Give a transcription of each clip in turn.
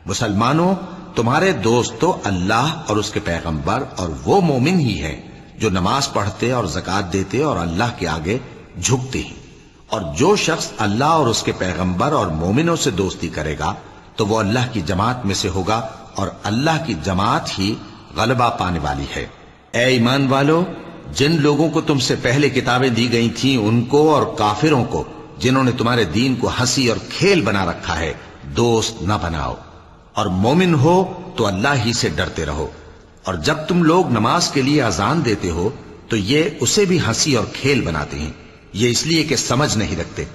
مسلمانوں، تمہارے دوست تو اللہ اور اس کے پیغمبر اور وہ مومن ہی ہیں جو نماز پڑھتے اور زکوٰۃ دیتے اور اللہ کے آگے جھکتے ہیں، اور جو شخص اللہ اور اس کے پیغمبر اور مومنوں سے دوستی کرے گا تو وہ اللہ کی جماعت میں سے ہوگا، اور اللہ کی جماعت ہی غلبہ پانے والی ہے۔ اے ایمان والو، جن لوگوں کو تم سے پہلے کتابیں دی گئی تھیں ان کو اور کافروں کو جنہوں نے تمہارے دین کو ہنسی اور کھیل بنا رکھا ہے دوست نہ بناؤ، اور مومن ہو تو اللہ ہی سے ڈرتے رہو، اور جب تم لوگ نماز کے لیے اذان دیتے ہو تو یہ اسے بھی ہنسی اور کھیل بناتے ہیں، یہ اس لیے کہ سمجھ نہیں رکھتے۔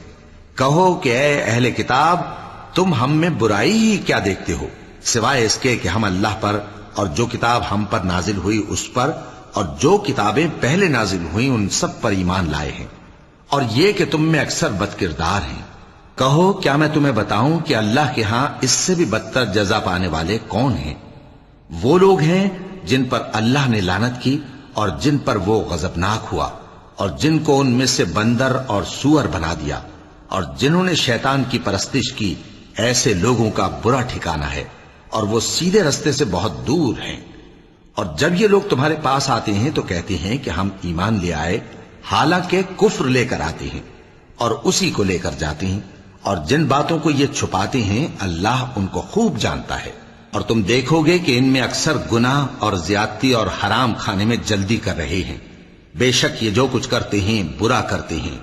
کہو کہ اے اہل کتاب، تم ہم میں برائی ہی کیا دیکھتے ہو، سوائے اس کے کہ ہم اللہ پر اور جو کتاب ہم پر نازل ہوئی اس پر اور جو کتابیں پہلے نازل ہوئیں ان سب پر ایمان لائے ہیں، اور یہ کہ تم میں اکثر بد کردار ہیں۔ کہو کیا میں تمہیں بتاؤں کہ اللہ کے ہاں اس سے بھی بدتر جزا پانے والے کون ہیں؟ وہ لوگ ہیں جن پر اللہ نے لعنت کی اور جن پر وہ غضبناک ہوا، اور جن کو ان میں سے بندر اور سور بنا دیا، اور جنہوں نے شیطان کی پرستش کی، ایسے لوگوں کا برا ٹھکانہ ہے، اور وہ سیدھے رستے سے بہت دور ہیں۔ اور جب یہ لوگ تمہارے پاس آتے ہیں تو کہتے ہیں کہ ہم ایمان لے آئے، حالانکہ کفر لے کر آتے ہیں اور اسی کو لے کر جاتے ہیں، اور جن باتوں کو یہ چھپاتے ہیں اللہ ان کو خوب جانتا ہے۔ اور تم دیکھو گے کہ ان میں اکثر گناہ اور زیادتی اور حرام کھانے میں جلدی کر رہے ہیں، بے شک یہ جو کچھ کرتے ہیں برا کرتے ہیں۔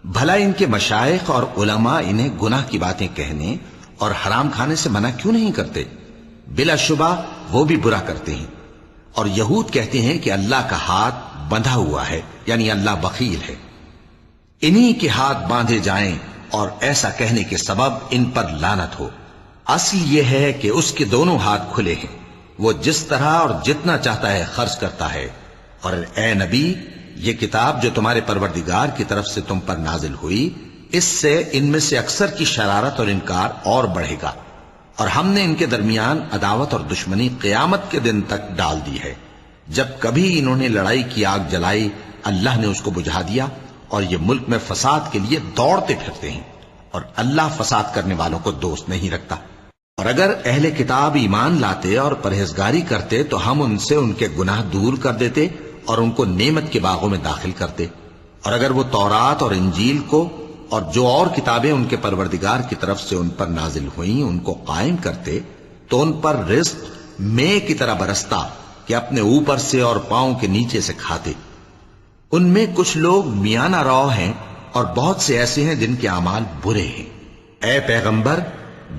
بھلا ان کے مشائخ اور علماء انہیں گناہ کی باتیں کہنے اور حرام کھانے سے منع کیوں نہیں کرتے؟ بلا شبہ وہ بھی برا کرتے ہیں۔ اور یہود کہتے ہیں کہ اللہ کا ہاتھ بندھا ہوا ہے، یعنی اللہ بخیل ہے، انہی کے ہاتھ باندھے جائیں، اور ایسا کہنے کے سبب ان پر لعنت ہو۔ اصل یہ ہے کہ اس کے دونوں ہاتھ کھلے ہیں، وہ جس طرح اور جتنا چاہتا ہے خرچ کرتا ہے۔ اور اے نبی، یہ کتاب جو تمہارے پروردگار کی طرف سے تم پر نازل ہوئی، اس سے ان میں سے اکثر کی شرارت اور انکار اور بڑھے گا، اور ہم نے ان کے درمیان عداوت اور دشمنی قیامت کے دن تک ڈال دی ہے۔ جب کبھی انہوں نے لڑائی کی آگ جلائی، اللہ نے اس کو بجھا دیا، اور یہ ملک میں فساد کے لیے دوڑتے پھرتے ہیں، اور اللہ فساد کرنے والوں کو دوست نہیں رکھتا۔ اور اگر اہل کتاب ایمان لاتے اور پرہیزگاری کرتے تو ہم ان سے ان کے گناہ دور کر دیتے اور ان کو نعمت کے باغوں میں داخل کرتے، اور اگر وہ تورات اور انجیل کو اور جو اور کتابیں ان کے پروردگار کی طرف سے ان پر نازل ہوئیں ان کو قائم کرتے تو ان پر رزق مے کی طرح برستا کہ اپنے اوپر سے اور پاؤں کے نیچے سے کھاتے۔ ان میں کچھ لوگ میانہ رو ہیں اور بہت سے ایسے ہیں جن کے اعمال برے ہیں۔ اے پیغمبر،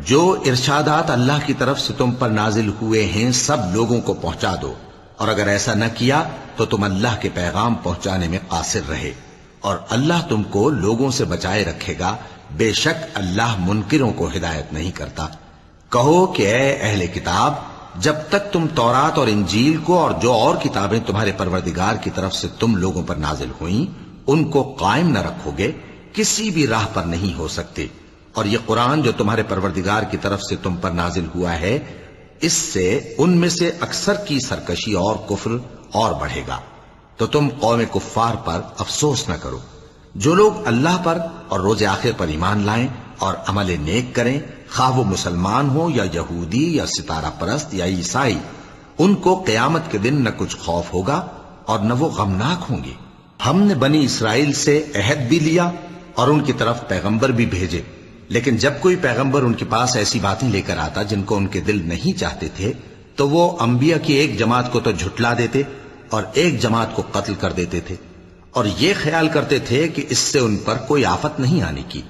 جو ارشادات اللہ کی طرف سے تم پر نازل ہوئے ہیں سب لوگوں کو پہنچا دو، اور اگر ایسا نہ کیا تو تم اللہ کے پیغام پہنچانے میں قاصر رہے، اور اللہ تم کو لوگوں سے بچائے رکھے گا، بے شک اللہ منکروں کو ہدایت نہیں کرتا۔ کہو کہ اے اہل کتاب، جب تک تم تورات اور انجیل کو اور جو اور کتابیں تمہارے پروردگار کی طرف سے تم لوگوں پر نازل ہوئیں ان کو قائم نہ رکھو گے، کسی بھی راہ پر نہیں ہو سکتے۔ اور یہ قرآن جو تمہارے پروردگار کی طرف سے تم پر نازل ہوا ہے، اس سے ان میں سے اکثر کی سرکشی اور کفر اور بڑھے گا، تو تم قوم کفار پر افسوس نہ کرو۔ جو لوگ اللہ پر اور روز آخر پر ایمان لائیں اور عمل نیک کریں، خواہ وہ مسلمان ہو یا یہودی یا ستارہ پرست یا عیسائی، ان کو قیامت کے دن نہ کچھ خوف ہوگا اور نہ وہ غمناک ہوں گے۔ ہم نے بنی اسرائیل سے عہد بھی لیا اور ان کی طرف پیغمبر بھی بھیجے، لیکن جب کوئی پیغمبر ان کے پاس ایسی باتیں لے کر آتا جن کو ان کے دل نہیں چاہتے تھے تو وہ انبیاء کی ایک جماعت کو تو جھٹلا دیتے اور ایک جماعت کو قتل کر دیتے تھے، اور یہ خیال کرتے تھے کہ اس سے ان پر کوئی آفت نہیں آنے کی،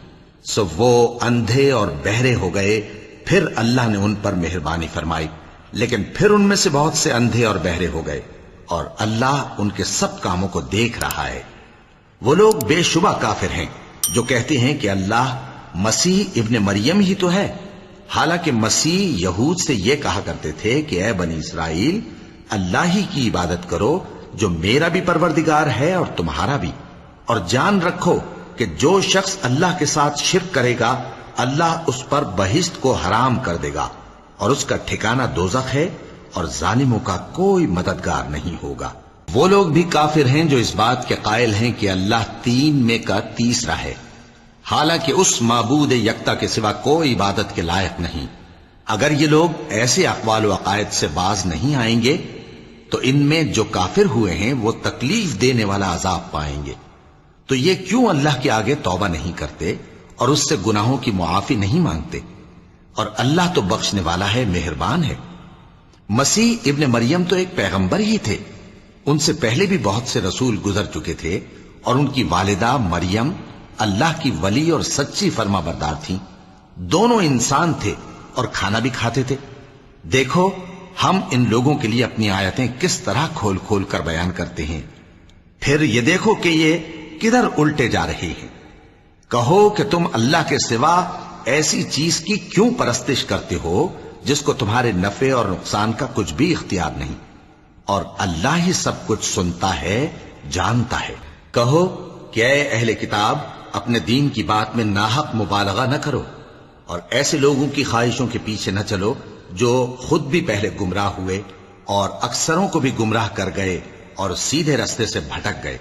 سو وہ اندھے اور بہرے ہو گئے۔ پھر اللہ نے ان پر مہربانی فرمائی، لیکن پھر ان میں سے بہت سے اندھے اور بہرے ہو گئے، اور اللہ ان کے سب کاموں کو دیکھ رہا ہے۔ وہ لوگ بے شبہ کافر ہیں جو کہتے ہیں کہ اللہ مسیح ابن مریم ہی تو ہے، حالانکہ مسیح یہود سے یہ کہا کرتے تھے کہ اے بنی اسرائیل، اللہ ہی کی عبادت کرو جو میرا بھی پروردگار ہے اور تمہارا بھی، اور جان رکھو کہ جو شخص اللہ کے ساتھ شرک کرے گا اللہ اس پر بہشت کو حرام کر دے گا، اور اس کا ٹھکانہ دوزخ ہے، اور ظالموں کا کوئی مددگار نہیں ہوگا۔ وہ لوگ بھی کافر ہیں جو اس بات کے قائل ہیں کہ اللہ تین میں کا تیسرا ہے، حالانکہ اس معبود یکتا کے سوا کوئی عبادت کے لائق نہیں۔ اگر یہ لوگ ایسے اقوال و عقائد سے باز نہیں آئیں گے تو ان میں جو کافر ہوئے ہیں وہ تکلیف دینے والا عذاب پائیں گے. تو یہ کیوں اللہ کے آگے توبہ نہیں کرتے اور اس سے گناہوں کی معافی نہیں مانگتے؟ اور اللہ تو بخشنے والا ہے، مہربان ہے. مسیح ابن مریم تو ایک پیغمبر ہی تھے. ان سے پہلے بھی بہت سے رسول گزر چکے تھے اور ان کی والدہ مریم اللہ کی ولی اور سچی فرما بردار تھیں. دونوں انسان تھے اور کھانا بھی کھاتے تھے. دیکھو ہم ان لوگوں کے لیے اپنی آیتیں کس طرح کھول کھول کر بیان کرتے ہیں. پھر یہ دیکھو کہ یہ کدھر الٹے جا رہے ہیں. کہو کہ تم اللہ کے سوا ایسی چیز کی کیوں پرستش کرتے ہو جس کو تمہارے نفع اور نقصان کا کچھ بھی اختیار نہیں، اور اللہ ہی سب کچھ سنتا ہے، جانتا ہے. کہو کہ اے اہل کتاب، اپنے دین کی بات میں ناحق مبالغہ نہ کرو اور ایسے لوگوں کی خواہشوں کے پیچھے نہ چلو جو خود بھی پہلے گمراہ ہوئے اور اکثروں کو بھی گمراہ کر گئے اور سیدھے رستے سے بھٹک گئے.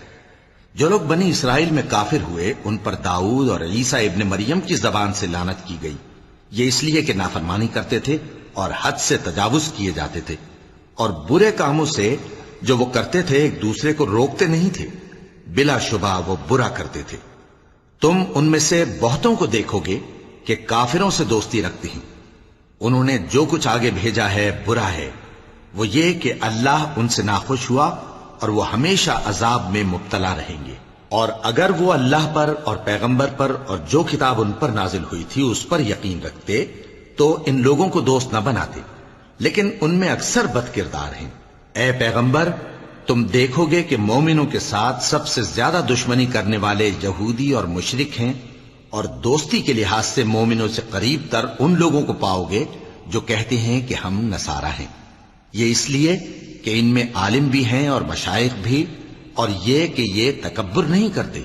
جو لوگ بنی اسرائیل میں کافر ہوئے ان پر داؤد اور عیسیٰ ابن مریم کی زبان سے لعنت کی گئی. یہ اس لیے کہ نافرمانی کرتے تھے اور حد سے تجاوز کیے جاتے تھے، اور برے کاموں سے جو وہ کرتے تھے ایک دوسرے کو روکتے نہیں تھے. بلا شبہ وہ برا کرتے تھے. تم ان میں سے بہتوں کو دیکھو گے کہ کافروں سے دوستی رکھتے ہیں. انہوں نے جو کچھ آگے بھیجا ہے برا ہے. وہ یہ کہ اللہ ان سے ناخوش ہوا اور وہ ہمیشہ عذاب میں مبتلا رہیں گے. اور اگر وہ اللہ پر اور پیغمبر پر اور جو کتاب ان پر نازل ہوئی تھی اس پر یقین رکھتے تو ان لوگوں کو دوست نہ بناتے، لیکن ان میں اکثر بد کردار ہیں. اے پیغمبر، تم دیکھو گے کہ مومنوں کے ساتھ سب سے زیادہ دشمنی کرنے والے یہودی اور مشرک ہیں، اور دوستی کے لحاظ سے مومنوں سے قریب تر ان لوگوں کو پاؤ گے جو کہتے ہیں کہ ہم نصارہ ہیں. یہ اس لیے کہ ان میں عالم بھی ہیں اور مشائخ بھی، اور یہ کہ یہ تکبر نہیں کرتے.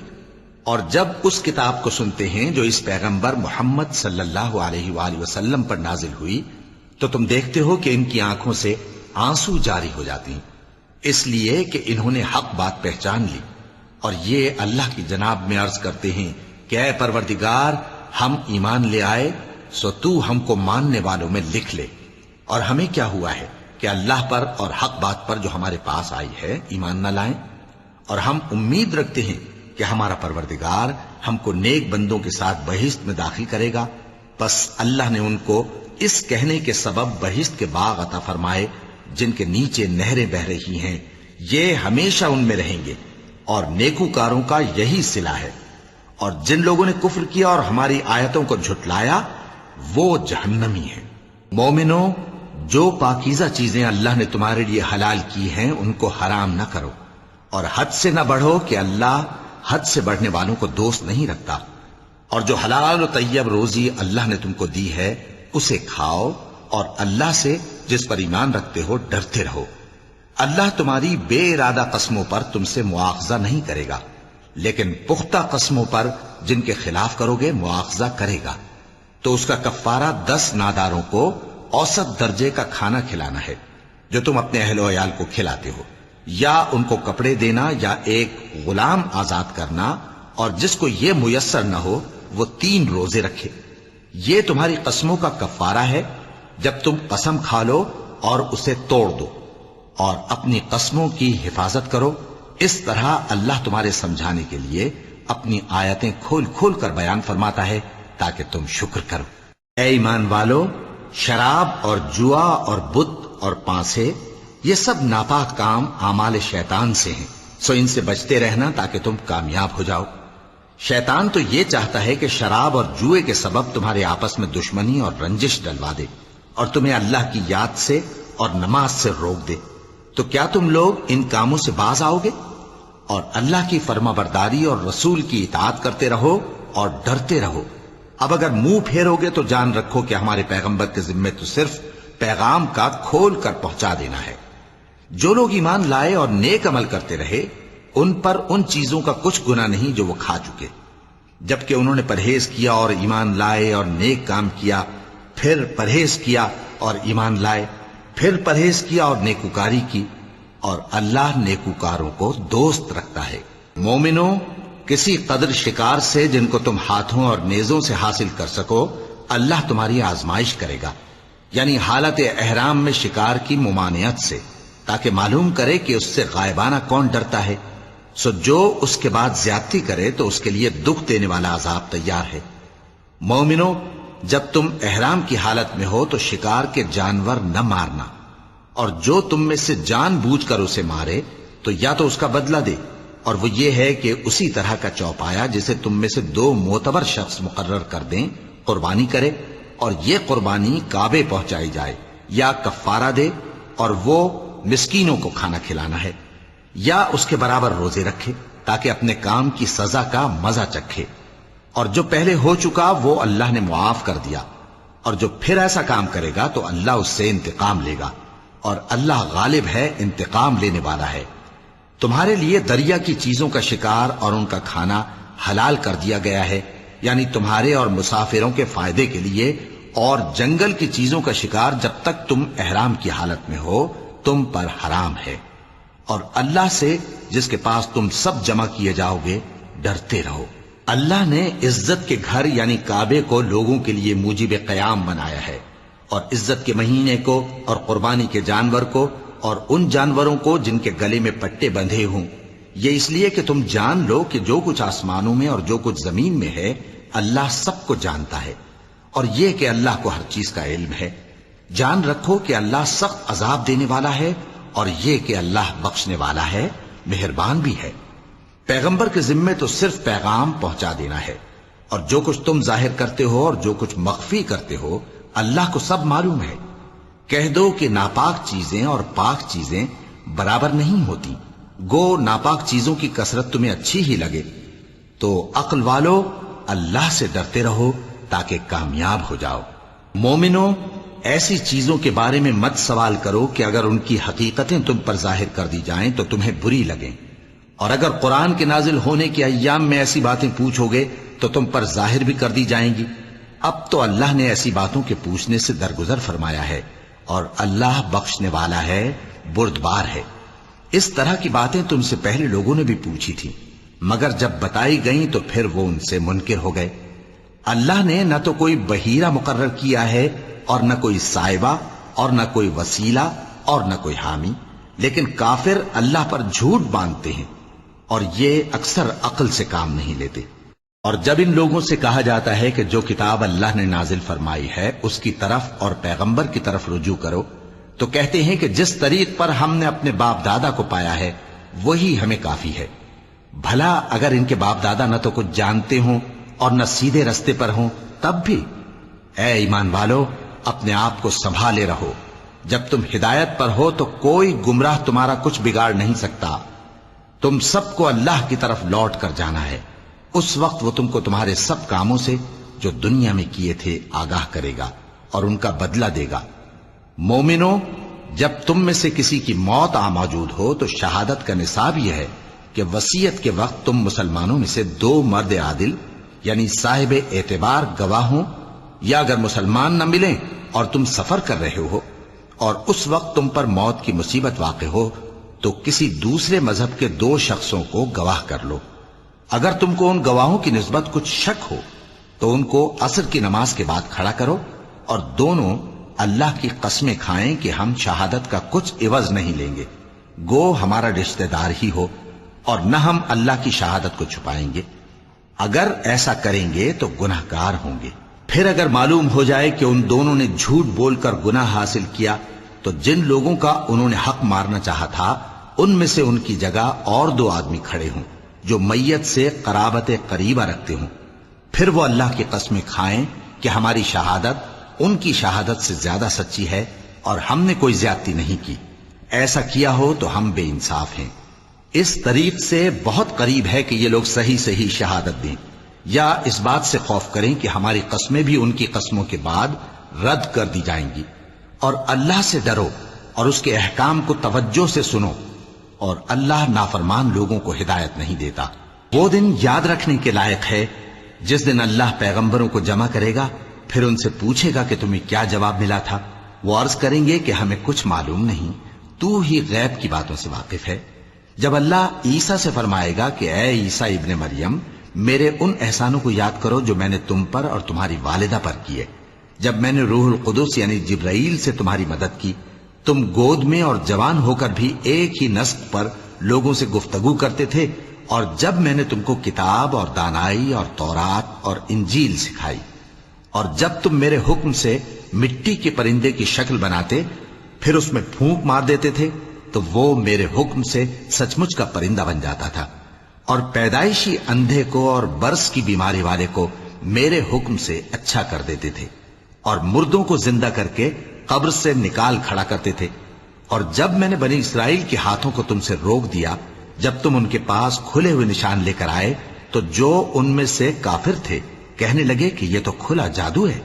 اور جب اس کتاب کو سنتے ہیں جو اس پیغمبر محمد صلی اللہ علیہ وآلہ وسلم پر نازل ہوئی تو تم دیکھتے ہو کہ ان کی آنکھوں سے آنسو جاری ہو جاتے ہیں، اس لیے کہ انہوں نے حق بات پہچان لی. اور یہ اللہ کی جناب میں عرض کرتے ہیں کہ اے پروردگار، ہم ایمان لے آئے سو تو ہم کو ماننے والوں میں لکھ لے. اور ہمیں کیا ہوا ہے کہ اللہ پر اور حق بات پر جو ہمارے پاس آئی ہے ایمان نہ لائیں. اور ہم امید رکھتے ہیں کہ ہمارا پروردگار ہم کو نیک بندوں کے ساتھ بہشت میں داخل کرے گا. پس اللہ نے ان کو اس کہنے کے سبب بہشت کے باغ عطا فرمائے جن کے نیچے نہریں بہ رہی ہیں، یہ ہمیشہ ان میں رہیں گے، اور نیکوکاروں کا یہی صلہ ہے. اور جن لوگوں نے کفر کیا اور ہماری آیتوں کو جھٹلایا وہ جہنمی ہیں. مومنوں، جو پاکیزہ چیزیں اللہ نے تمہارے لیے حلال کی ہیں ان کو حرام نہ کرو، اور حد سے نہ بڑھو کہ اللہ حد سے بڑھنے والوں کو دوست نہیں رکھتا. اور جو حلال و طیب روزی اللہ نے تم کو دی ہے اسے کھاؤ، اور اللہ سے جس پر ایمان رکھتے ہو ڈرتے رہو. اللہ تمہاری بے ارادہ قسموں پر تم سے مواخذہ نہیں کرے گا، لیکن پختہ قسموں پر جن کے خلاف کرو گے مواخذہ کرے گا. تو اس کا کفارہ 10 ناداروں کو اوسط درجے کا کھانا کھلانا ہے جو تم اپنے اہل و عیال کو کھلاتے ہو، یا ان کو کپڑے دینا یا ایک غلام آزاد کرنا. اور جس کو یہ میسر نہ ہو وہ 3 روزے رکھے. یہ تمہاری قسموں کا کفارہ ہے جب تم قسم کھا لو اور اسے توڑ دو، اور اپنی قسموں کی حفاظت کرو. اس طرح اللہ تمہارے سمجھانے کے لیے اپنی آیتیں کھول کھول کر بیان فرماتا ہے تاکہ تم شکر کرو. اے ایمان والو، شراب اور جوا اور بت اور پانسے یہ سب ناپاک کام اعمال شیطان سے ہیں، سو ان سے بچتے رہنا تاکہ تم کامیاب ہو جاؤ. شیطان تو یہ چاہتا ہے کہ شراب اور جوئے کے سبب تمہارے آپس میں دشمنی اور رنجش ڈلوا دے اور تمہیں اللہ کی یاد سے اور نماز سے روک دے. تو کیا تم لوگ ان کاموں سے باز آؤ گے؟ اور اللہ کی فرما برداری اور رسول کی اطاعت کرتے رہو اور ڈرتے رہو. اب اگر منہ پھیرو گے تو جان رکھو کہ ہمارے پیغمبر کے ذمے تو صرف پیغام کا کھول کر پہنچا دینا ہے. جو لوگ ایمان لائے اور نیک عمل کرتے رہے ان پر ان چیزوں کا کچھ گناہ نہیں جو وہ کھا چکے، جبکہ انہوں نے پرہیز کیا اور ایمان لائے اور نیک کام کیا، پھر پرہیز کیا اور ایمان لائے، پھر پرہیز کیا اور نیکوکاری کی، اور اللہ نیکوکاروں کو دوست رکھتا ہے. مومنوں، کسی قدر شکار سے جن کو تم ہاتھوں اور نیزوں سے حاصل کر سکو اللہ تمہاری آزمائش کرے گا. یعنی حالت احرام میں شکار کی ممانعت سے، تاکہ معلوم کرے کہ اس سے غائبانہ کون ڈرتا ہے، سو جو اس کے بعد زیادتی کرے تو اس کے لیے دکھ دینے والا عذاب تیار ہے۔ مومنو، جب تم احرام کی حالت میں ہو تو شکار کے جانور نہ مارنا، اور جو تم میں سے جان بوجھ کر اسے مارے تو یا تو اس کا بدلہ دے، اور وہ یہ ہے کہ اسی طرح کا چوپایا جسے تم میں سے 2 معتبر شخص مقرر کر دیں قربانی کرے، اور یہ قربانی کعبے پہنچائی جائے، یا کفارہ دے اور وہ مسکینوں کو کھانا کھلانا ہے، یا اس کے برابر روزے رکھے تاکہ اپنے کام کی سزا کا مزہ چکھے، اور جو پہلے ہو چکا وہ اللہ نے معاف کر دیا، اور جو پھر ایسا کام کرے گا تو اللہ اس سے انتقام لے گا، اور اللہ غالب ہے، انتقام لینے والا ہے۔ تمہارے لیے دریا کی چیزوں کا شکار اور ان کا کھانا حلال کر دیا گیا ہے، یعنی تمہارے اور مسافروں کے فائدے کے لیے، اور جنگل کی چیزوں کا شکار جب تک تم احرام کی حالت میں ہو تم پر حرام ہے، اور اللہ سے جس کے پاس تم سب جمع کیے جاؤ گے ڈرتے رہو۔ اللہ نے عزت کے گھر یعنی کعبے کو لوگوں کے لیے موجب قیام بنایا ہے، اور عزت کے مہینے کو، اور قربانی کے جانور کو، اور ان جانوروں کو جن کے گلے میں پٹے بندھے ہوں، یہ اس لیے کہ تم جان لو کہ جو کچھ آسمانوں میں اور جو کچھ زمین میں ہے اللہ سب کو جانتا ہے، اور یہ کہ اللہ کو ہر چیز کا علم ہے۔ جان رکھو کہ اللہ سخت عذاب دینے والا ہے، اور یہ کہ اللہ بخشنے والا ہے، مہربان بھی ہے۔ پیغمبر کے ذمے تو صرف پیغام پہنچا دینا ہے، اور جو کچھ تم ظاہر کرتے ہو اور جو کچھ مخفی کرتے ہو اللہ کو سب معلوم ہے۔ کہہ دو کہ ناپاک چیزیں اور پاک چیزیں برابر نہیں ہوتی، گو ناپاک چیزوں کی کثرت تمہیں اچھی ہی لگے، تو عقل والو اللہ سے ڈرتے رہو تاکہ کامیاب ہو جاؤ۔ مومنو، ایسی چیزوں کے بارے میں مت سوال کرو کہ اگر ان کی حقیقتیں تم پر ظاہر کر دی جائیں تو تمہیں بری لگیں، اور اگر قرآن کے نازل ہونے کے ایام میں ایسی باتیں پوچھو گے تو تم پر ظاہر بھی کر دی جائیں گی۔ اب تو اللہ نے ایسی باتوں کے پوچھنے سے درگزر فرمایا ہے، اور اللہ بخشنے والا ہے، بردبار ہے۔ اس طرح کی باتیں تم سے پہلے لوگوں نے بھی پوچھی تھی، مگر جب بتائی گئیں تو پھر وہ ان سے منکر ہو گئے۔ اللہ نے نہ تو کوئی بحیرہ مقرر کیا ہے، اور نہ کوئی سائبہ، اور نہ کوئی وسیلہ، اور نہ کوئی حامی، لیکن کافر اللہ پر جھوٹ باندھتے ہیں، اور یہ اکثر عقل سے کام نہیں لیتے۔ اور جب ان لوگوں سے کہا جاتا ہے کہ جو کتاب اللہ نے نازل فرمائی ہے اس کی طرف اور پیغمبر کی طرف رجوع کرو، تو کہتے ہیں کہ جس طریق پر ہم نے اپنے باپ دادا کو پایا ہے وہی ہمیں کافی ہے۔ بھلا اگر ان کے باپ دادا نہ تو کچھ جانتے ہوں اور نہ سیدھے رستے پر ہوں تب بھی؟ اے ایمان والو، اپنے آپ کو سنبھالے رہو، جب تم ہدایت پر ہو تو کوئی گمراہ تمہارا کچھ بگاڑ نہیں سکتا۔ تم سب کو اللہ کی طرف لوٹ کر جانا ہے، اس وقت وہ تم کو تمہارے سب کاموں سے جو دنیا میں کیے تھے آگاہ کرے گا اور ان کا بدلہ دے گا۔ مومنو، جب تم میں سے کسی کی موت آ موجود ہو تو شہادت کا نصاب یہ ہے کہ وصیت کے وقت تم مسلمانوں میں سے 2 مرد عادل یعنی صاحب اعتبار گواہ ہوں، یا اگر مسلمان نہ ملیں اور تم سفر کر رہے ہو اور اس وقت تم پر موت کی مصیبت واقع ہو تو کسی دوسرے مذہب کے 2 شخصوں کو گواہ کر لو۔ اگر تم کو ان گواہوں کی نسبت کچھ شک ہو تو ان کو عصر کی نماز کے بعد کھڑا کرو، اور دونوں اللہ کی قسمیں کھائیں کہ ہم شہادت کا کچھ عوض نہیں لیں گے، گو ہمارا رشتہ دار ہی ہو، اور نہ ہم اللہ کی شہادت کو چھپائیں گے۔ اگر ایسا کریں گے تو گناہ گار ہوں گے۔ پھر اگر معلوم ہو جائے کہ ان دونوں نے جھوٹ بول کر گناہ حاصل کیا تو جن لوگوں کا انہوں نے حق مارنا چاہا تھا ان میں سے ان کی جگہ اور 2 آدمی کھڑے ہوں جو میت سے قرابت قریبہ رکھتے ہوں، پھر وہ اللہ کی قسمیں کھائیں کہ ہماری شہادت ان کی شہادت سے زیادہ سچی ہے اور ہم نے کوئی زیادتی نہیں کی۔ ایسا کیا ہو تو ہم بے انصاف ہیں۔ اس طریق سے بہت قریب ہے کہ یہ لوگ صحیح شہادت دیں، یا اس بات سے خوف کریں کہ ہماری قسمیں بھی ان کی قسموں کے بعد رد کر دی جائیں گی۔ اور اللہ سے ڈرو اور اس کے احکام کو توجہ سے سنو، اور اللہ نافرمان لوگوں کو ہدایت نہیں دیتا۔ وہ دن یاد رکھنے کے لائق ہے جس دن اللہ پیغمبروں کو جمع کرے گا، پھر ان سے پوچھے گا کہ تمہیں کیا جواب ملا تھا۔ وہ عرض کریں گے کہ ہمیں کچھ معلوم نہیں، تو ہی غیب کی باتوں سے واقف ہے۔ جب اللہ عیسیٰ سے فرمائے گا کہ اے عیسیٰ ابن مریم، میرے ان احسانوں کو یاد کرو جو میں نے تم پر اور تمہاری والدہ پر کیے، جب میں نے روح القدس یعنی جبرائیل سے تمہاری مدد کی، تم گود میں اور جوان ہو کر بھی ایک ہی نسق پر لوگوں سے گفتگو کرتے تھے، اور جب میں نے تم کو کتاب اور دانائی اور تورات اور انجیل سکھائی، اور جب تم میرے حکم سے مٹی کے پرندے کی شکل بناتے پھر اس میں پھونک مار دیتے تھے تو وہ میرے حکم سے سچ مچ کا پرندہ بن جاتا تھا، اور پیدائشی اندھے کو اور برس کی بیماری والے کو میرے حکم سے اچھا کر دیتے تھے، اور مردوں کو زندہ کر کے قبر سے نکال کھڑا کرتے تھے۔ اور جب میں نے بنی اسرائیل کے ہاتھوں کو تم سے روک دیا، جب تم ان کے پاس کھلے ہوئے نشان لے کر آئے، تو جو ان میں سے کافر تھے کہنے لگے کہ یہ تو کھلا جادو ہے۔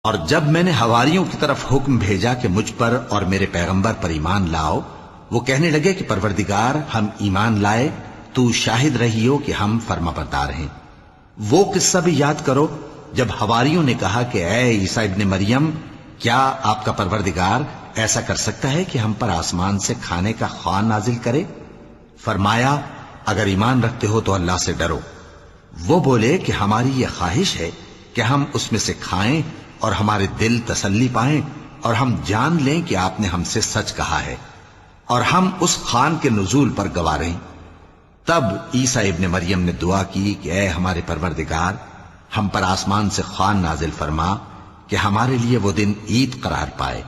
اور جب میں نے حواریوں کی طرف حکم بھیجا کہ مجھ پر اور میرے پیغمبر پر ایمان لاؤ، وہ کہنے لگے کہ پروردگار ہم ایمان لائے، تو شاہد رہی ہو کہ ہم فرما بردار ہیں۔ وہ قصہ بھی یاد کرو جب حواریوں نے کہا کہ اے عیسیٰ ابن مریم، کیا آپ کا پروردگار ایسا کر سکتا ہے کہ ہم پر آسمان سے کھانے کا خوان نازل کرے؟ فرمایا اگر ایمان رکھتے ہو تو اللہ سے ڈرو۔ وہ بولے کہ ہماری یہ خواہش ہے کہ ہم اس میں سے کھائیں اور ہمارے دل تسلی پائیں، اور ہم جان لیں کہ آپ نے ہم سے سچ کہا ہے، اور ہم اس خوان کے نزول پر گواہ رہیں۔ تب عیسیٰ ابن مریم نے دعا کی کہ اے ہمارے پروردگار، ہم پر آسمان سے خوان نازل فرما کہ ہمارے لیے وہ دن عید قرار پائے،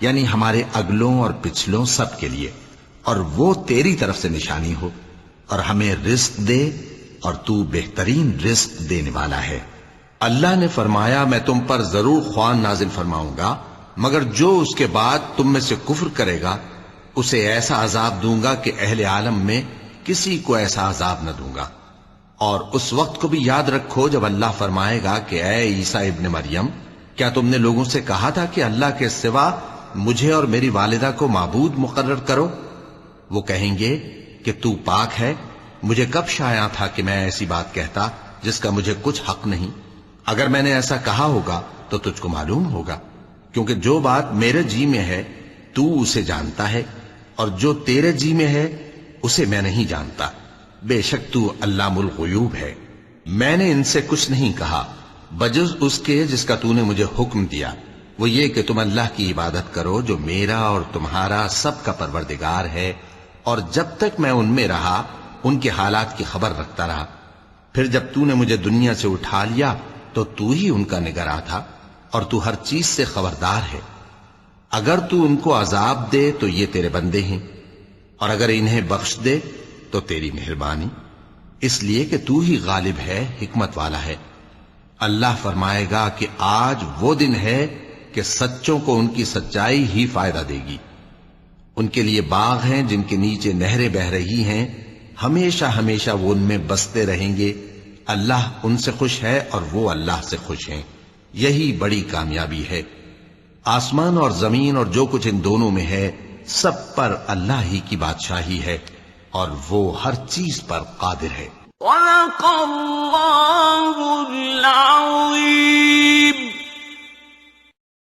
یعنی ہمارے اگلوں اور پچھلوں سب کے لیے، اور وہ تیری طرف سے نشانی ہو، اور ہمیں رزق دے، اور تو بہترین رزق دینے والا ہے۔ اللہ نے فرمایا میں تم پر ضرور خوان نازل فرماؤں گا، مگر جو اس کے بعد تم میں سے کفر کرے گا اسے ایسا عذاب دوں گا کہ اہل عالم میں کسی کو ایسا عذاب نہ دوں گا۔ اور اس وقت کو بھی یاد رکھو جب اللہ فرمائے گا کہ اے عیسیٰ ابن مریم، کیا تم نے لوگوں سے کہا تھا کہ اللہ کے سوا مجھے اور میری والدہ کو معبود مقرر کرو؟ وہ کہیں گے کہ تو پاک ہے، مجھے کب شایع تھا کہ میں ایسی بات کہتا جس کا مجھے کچھ حق نہیں۔ اگر میں نے ایسا کہا ہوگا تو تجھ کو معلوم ہوگا، کیونکہ جو بات میرے جی میں ہے تو اسے جانتا ہے، اور جو تیرے جی میں ہے اسے میں نہیں جانتا۔ بے شک تو علام الغیوب ہے۔ میں نے ان سے کچھ نہیں کہا بجز اس کے جس کا تو نے مجھے حکم دیا، وہ یہ کہ تم اللہ کی عبادت کرو جو میرا اور تمہارا سب کا پروردگار ہے، اور جب تک میں ان میں رہا ان کے حالات کی خبر رکھتا رہا۔ پھر جب تو نے مجھے دنیا سے اٹھا لیا تو تو ہی ان کا نگراں تھا، اور تو ہر چیز سے خبردار ہے۔ اگر تو ان کو عذاب دے تو یہ تیرے بندے ہیں، اور اگر انہیں بخش دے تو تیری مہربانی، اس لیے کہ تو ہی غالب ہے، حکمت والا ہے۔ اللہ فرمائے گا کہ آج وہ دن ہے کہ سچوں کو ان کی سچائی ہی فائدہ دے گی۔ ان کے لیے باغ ہیں جن کے نیچے نہریں بہ رہی ہیں، ہمیشہ ہمیشہ وہ ان میں بستے رہیں گے۔ اللہ ان سے خوش ہے اور وہ اللہ سے خوش ہیں، یہی بڑی کامیابی ہے۔ آسمان اور زمین اور جو کچھ ان دونوں میں ہے سب پر اللہ ہی کی بادشاہی ہے، اور وہ ہر چیز پر قادر ہے۔ صدق اللہ العظیم۔